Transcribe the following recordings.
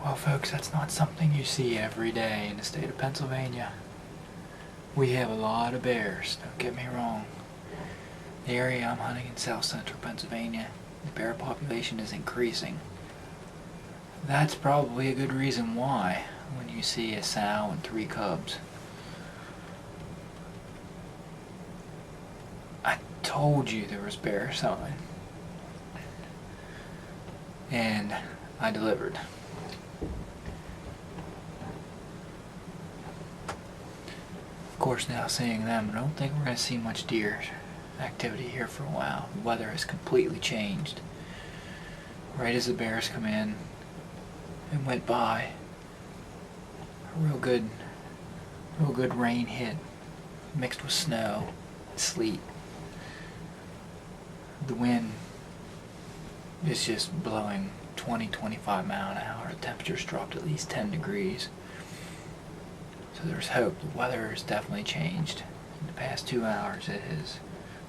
Well, folks, that's not something you see every day in the state of Pennsylvania. We have a lot of bears, don't get me wrong. The area I'm hunting in south central Pennsylvania, the bear population is increasing. That's probably a good reason why when you see a sow and 3 cubs. I told you there was bear sign. And I delivered. Of course, now seeing them, I don't think we're going to see much deer activity here for a while. The weather has completely changed. Right as the bears come in and went by, a real good rain hit, mixed with snow and sleet. The wind is just blowing 20-25 miles an hour. The temperature's dropped at least 10 degrees. So there's hope. The weather has definitely changed. In the past 2 hours it has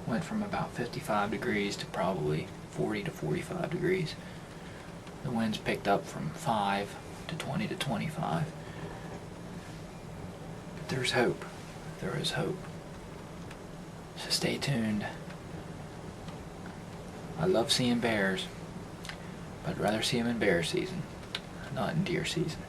went from about 55 degrees to probably 40 to 45 degrees. The wind's picked up from 5 to 20 to 25. But there's hope. There is hope. So stay tuned. I love seeing bears, but I'd rather see them in bear season, not in deer season.